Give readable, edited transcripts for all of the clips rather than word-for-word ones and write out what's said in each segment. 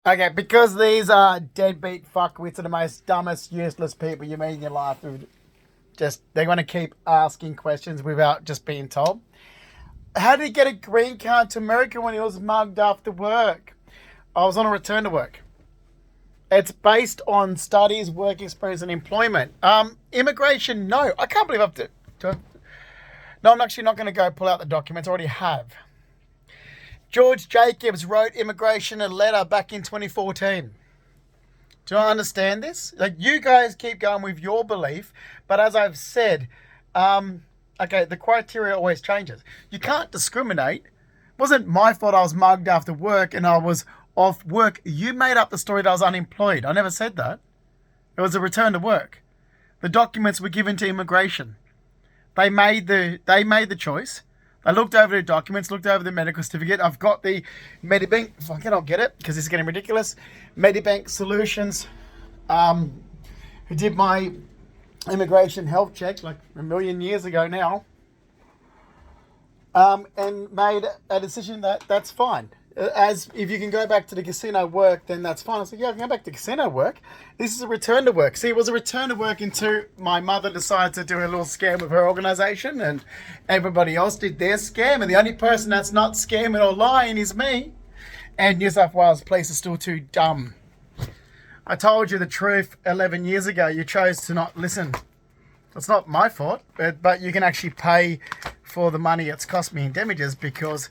Okay, because these are deadbeat fuckwits and the most dumbest, useless people you meet in your life who they're going to keep asking questions without just being told. How did he get a green card to America when he was mugged after work? I was on a return to work. It's based on studies, work experience, and employment. Immigration, no. I can't believe no, I'm actually not going to go pull out the documents. I already have. George Jacobs wrote immigration a letter back in 2014. Do I understand this? Like, you guys keep going with your belief, but as I've said, okay, the criteria always changes. You can't discriminate. It wasn't my fault I was mugged after work and I was off work. You made up the story that I was unemployed. I never said that. It was a return to work. The documents were given to immigration. They made the choice. I looked over the documents, looked over the medical certificate. I've got the Medibank. If I cannot get it because this is getting ridiculous. Medibank Solutions, who did my immigration health check like a million years ago now, and made a decision that that's fine. As if you can go back to the casino work, then that's fine. I said, yeah, I can go back to casino work. This is a return to work. See, it was a return to work until my mother decided to do a little scam with her organisation and everybody else did their scam. And the only person that's not scamming or lying is me. And New South Wales Police are still too dumb. I told you the truth 11 years ago. You chose to not listen. It's not my fault, but you can actually pay for the money it's cost me in damages because,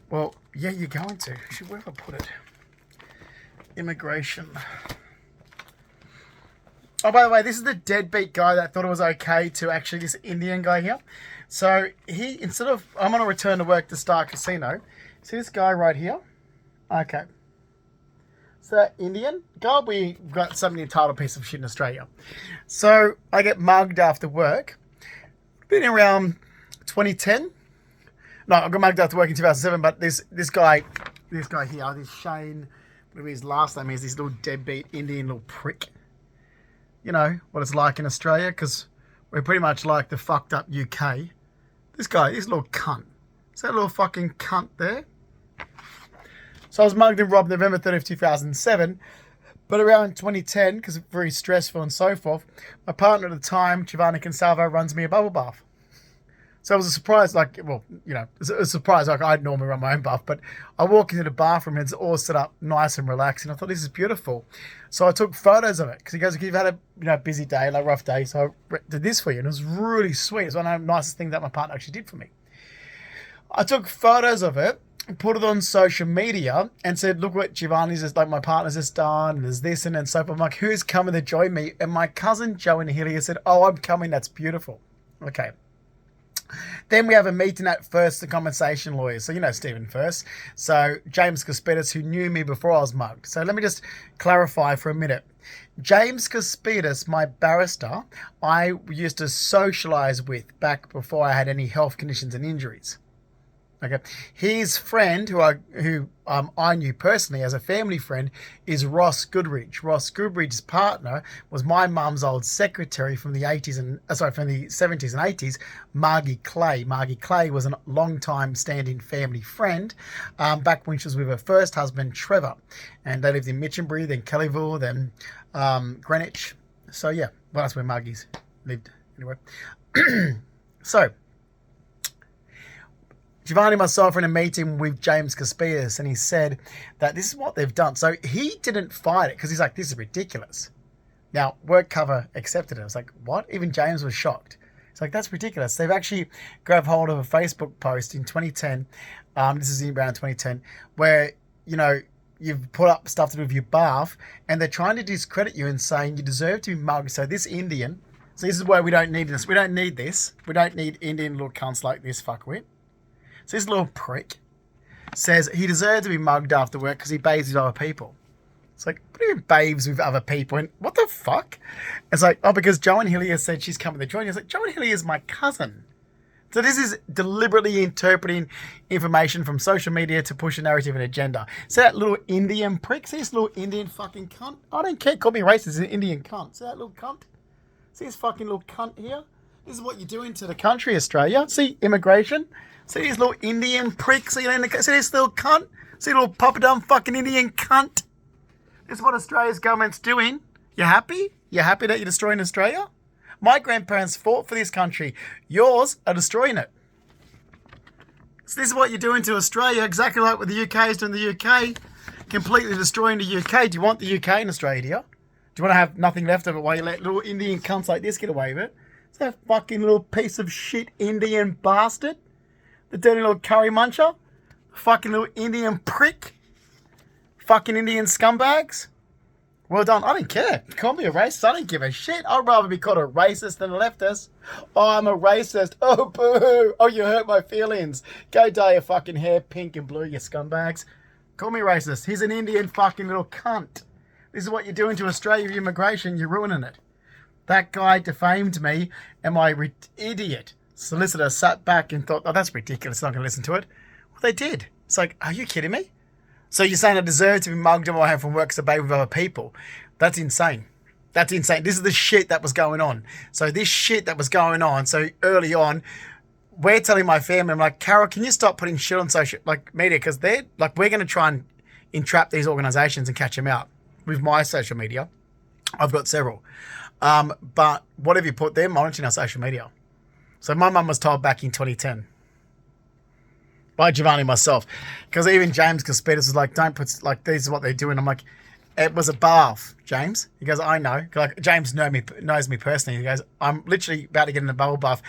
well, yeah, you're going to. Where have I put it? Immigration. Oh, by the way, this is the deadbeat guy that thought it was okay to actually, this Indian guy here. So he, instead of, I'm on a return to work to start casino. See this guy right here? Okay. So Indian guy, we got something entitled piece of shit in Australia. So I get mugged after work. Been around 2010. No, I got mugged after work in 2007, but this guy here, this Shane, whatever his last name is, this little deadbeat Indian little prick. You know what it's like in Australia, because we're pretty much like the fucked up UK. This little cunt. Is that little fucking cunt there? So I was mugged and robbed November 30th, 2007. But around 2010, because it's very stressful and so forth, my partner at the time, Giovanni Consalvo, runs me a bubble bath. So it was a surprise, like, well, you know, it's a surprise. Like, I'd normally run my own bath, but I walk into the bathroom and it's all set up nice and relaxing. I thought, this is beautiful. So I took photos of it because he goes, you've had a busy day, like rough day. So I did this for you. And it was really sweet. It's one of the nicest things that my partner actually did for me. I took photos of it, put it on social media and said, look what Giovanni's just, like, my partner's just done. And there's this and so forth. I'm like, who's coming to join me? And my cousin Joe in Hillier said, oh, I'm coming. That's beautiful. Okay. Then we have a meeting at First, the compensation lawyers. So, you know, Stephen First. So, James Cospedis, who knew me before I was mugged. So, let me just clarify for a minute. James Cospedis, my barrister, I used to socialise with back before I had any health conditions and injuries. Okay, his friend, who I knew personally as a family friend, is Ross Goodridge. Ross Goodridge's partner was my mum's old secretary from the 70s and 80s, Margie Clay. Margie Clay was a long-time standing family friend back when she was with her first husband, Trevor, and they lived in Minchinbury, then Kellyville, then Greenwich. So yeah, well, that's where Margie's lived anyway. So Giovanni and myself were in a meeting with James Cospedis, and he said that this is what they've done. So he didn't fight it because he's like, this is ridiculous. Now, work cover accepted it. I was like, what? Even James was shocked. It's like, that's ridiculous. They've actually grabbed hold of a Facebook post in 2010. This is around 2010, where, you know, you've put up stuff to do with your bath, and they're trying to discredit you and saying you deserve to be mugged. So this Indian, so this is why we don't need this. We don't need this. We don't need Indian little cunts like this fuckwit. So this little prick says he deserves to be mugged after work because he bathes with other people. It's like, what do you mean bathes with other people? And what the fuck? It's like, oh, because Joan Hillier said she's coming to join you. It's like, Joan Hillier is my cousin. So this is deliberately interpreting information from social media to push a narrative and agenda. So that little Indian prick, see this little Indian fucking cunt? I don't care, call me racist, it's an Indian cunt. See that little cunt? See this fucking little cunt here? This is what you're doing to the country, Australia. See immigration? See these little Indian pricks? See this little cunt? See little papa dumb fucking Indian cunt? This is what Australia's government's doing. You happy? You happy that you're destroying Australia? My grandparents fought for this country. Yours are destroying it. So this is what you're doing to Australia, exactly like what the UK is doing to the UK. Completely destroying the UK. Do you want the UK in Australia, do you? Do you want to have nothing left of it while you let little Indian cunts like this get away with it? Is that fucking little piece of shit Indian bastard? The dirty little curry muncher? Fucking little Indian prick? Fucking Indian scumbags? Well done. I don't care. Call me a racist. I don't give a shit. I'd rather be called a racist than a leftist. Oh, I'm a racist. Oh, boo. Oh, you hurt my feelings. Go dye your fucking hair pink and blue, you scumbags. Call me racist. He's an Indian fucking little cunt. This is what you're doing to Australia with immigration. You're ruining it. That guy defamed me, and my idiot solicitor sat back and thought, oh, that's ridiculous. I'm not going to listen to it. Well, they did. It's like, are you kidding me? So you're saying I deserve to be mugged on my way home from work because I bathe with other people? That's insane. That's insane. This is the shit that was going on. So this shit that was going on, so early on, we're telling my family, I'm like, Carol, can you stop putting shit on social media? Because they're like, we're going to try and entrap these organizations and catch them out with my social media. I've got several. But what have you put? They're monitoring our social media. So my mum was told back in 2010 by Giovanni myself, because even James Cospedis was like, don't put, like, this is what they're doing. I'm like, it was a bath, James. He goes, I know. Like, James knows me personally. He goes, I'm literally about to get in a bubble bath.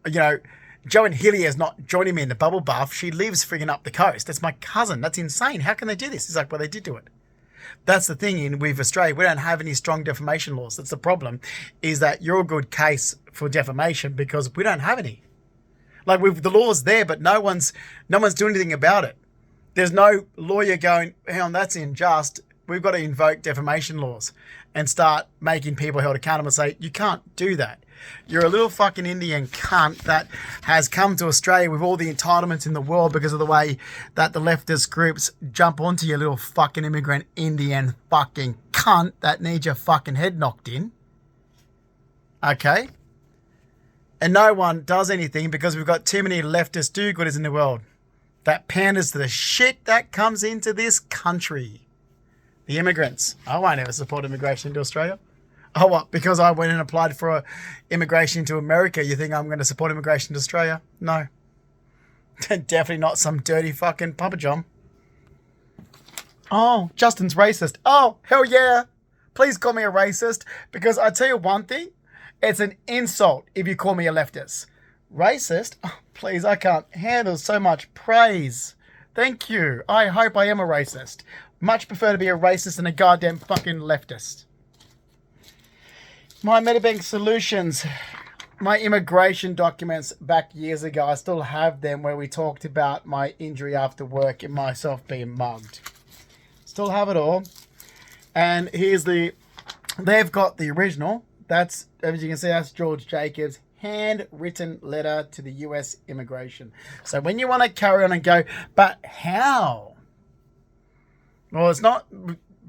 You know, Joan Hillier is not joining me in the bubble bath. She lives frigging up the coast. That's my cousin. That's insane. How can they do this? He's like, well, they did do it. That's the thing with Australia. We don't have any strong defamation laws. That's the problem, is that you're a good case for defamation because we don't have any. Like, with the laws there, but no one's doing anything about it. There's no lawyer going, hang on, that's unjust. We've got to invoke defamation laws and start making people held accountable and say, you can't do that. You're a little fucking Indian cunt that has come to Australia with all the entitlements in the world because of the way that the leftist groups jump onto your little fucking immigrant Indian fucking cunt that needs your fucking head knocked in. Okay? And no one does anything because we've got too many leftist do-gooders in the world that panders to the shit that comes into this country. The immigrants. I won't ever support immigration into Australia. Oh, what? Because I went and applied for immigration to America, you think I'm going to support immigration to Australia? No. Definitely not some dirty fucking Papa John. Oh, Justin's racist. Oh, hell yeah. Please call me a racist, because I tell you one thing. It's an insult if you call me a leftist. Racist? Oh, please, I can't handle so much praise. Thank you. I hope I am a racist. Much prefer to be a racist than a goddamn fucking leftist. My Medibank Solutions, my immigration documents back years ago, I still have them, where we talked about my injury after work and myself being mugged. Still have it all. And here's they've got the original. That's, as you can see, that's George Jacobs' handwritten letter to the US immigration. So when you want to carry on and go, but how? Well, it's not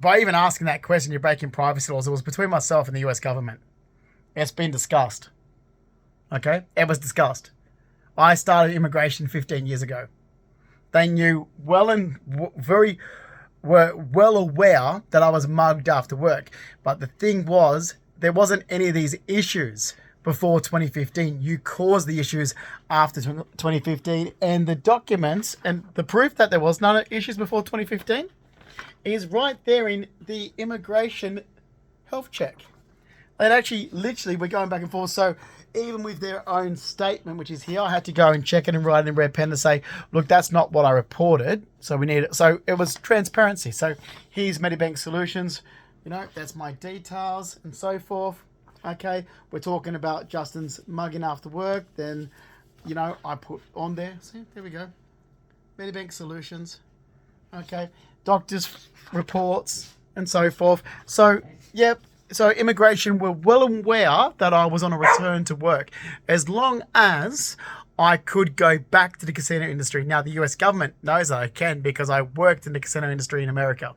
by even asking that question, you're breaking privacy laws. It was between myself and the US government. It's been discussed. Okay? It was discussed. I started immigration 15 years ago. They knew well and were well aware that I was mugged after work. But the thing was, there wasn't any of these issues before 2015. You caused the issues after 2015. And the documents and the proof that there was none of issues before 2015 is right there in the immigration health check. And actually, literally, we're going back and forth. So even with their own statement, which is here, I had to go and check it and write it in red pen to say, look, that's not what I reported. So we need it. So it was transparency. So here's Medibank Solutions. You know, that's my details and so forth. Okay, we're talking about Justin's mugging after work. Then, you know, I put on there. See, there we go. Medibank Solutions. Okay, doctors' reports and so forth. So, yep. So immigration were well aware that I was on a return to work, as long as I could go back to the casino industry. Now, the US government knows that I can, because I worked in the casino industry in America.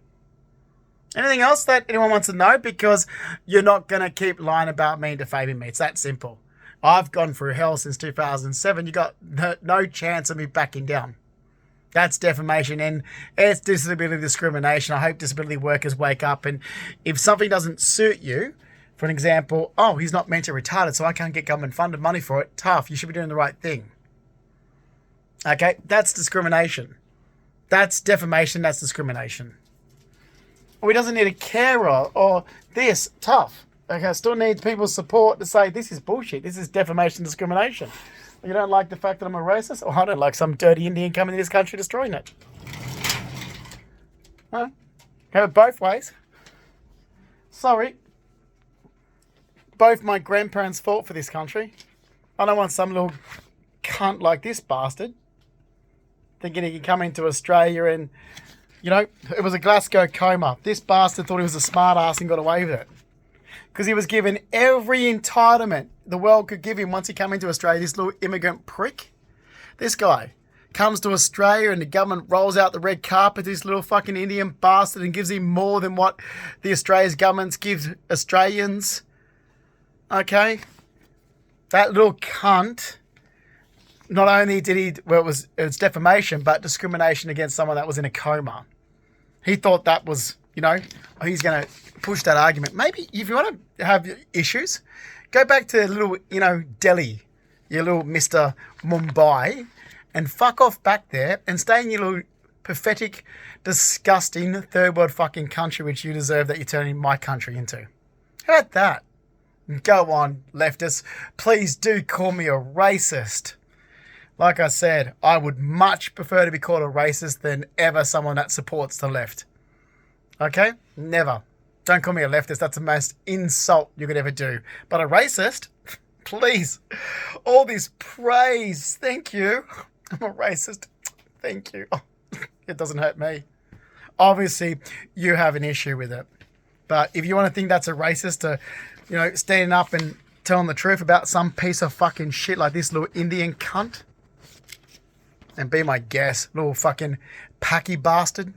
Anything else that anyone wants to know? Because you're not going to keep lying about me and defaming me. It's that simple. I've gone through hell since 2007. You got no chance of me backing down. That's defamation, and it's disability discrimination. I hope disability workers wake up, and if something doesn't suit you, for an example, oh, he's not mentally retarded, so I can't get government funded money for it. Tough. You should be doing the right thing. Okay, that's discrimination. That's defamation. That's discrimination. Or he doesn't need a carer or this. Tough. Okay, still needs people's support to say this is bullshit. This is defamation, discrimination. You don't like the fact that I'm a racist? Or I don't like some dirty Indian coming to this country destroying it. Huh? Have it both ways. Sorry. Both my grandparents fought for this country. I don't want some little cunt like this bastard thinking he can come into Australia and, you know, it was a Glasgow coma. This bastard thought he was a smart ass and got away with it. Because he was given every entitlement the world could give him once he came into Australia, this little immigrant prick. This guy comes to Australia and the government rolls out the red carpet to this little fucking Indian bastard and gives him more than what the Australia's government gives Australians. Okay? That little cunt, not only did he, well, it was defamation, but discrimination against someone that was in a coma. He thought that was, you know, he's going to push that argument. Maybe if you want to have issues, go back to little, you know, Delhi, your little Mr. Mumbai, and fuck off back there and stay in your little pathetic, disgusting third world fucking country which you deserve that you're turning my country into. How about that? Go on, leftists. Please do call me a racist. Like I said, I would much prefer to be called a racist than ever someone that supports the left. Okay? Never. Don't call me a leftist. That's the most insult you could ever do. But a racist? Please. All this praise. Thank you. I'm a racist. Thank you. Oh, it doesn't hurt me. Obviously, you have an issue with it. But if you want to think that's a racist to, you know, standing up and telling the truth about some piece of fucking shit like this little Indian cunt, and be my guest, little fucking packy bastard.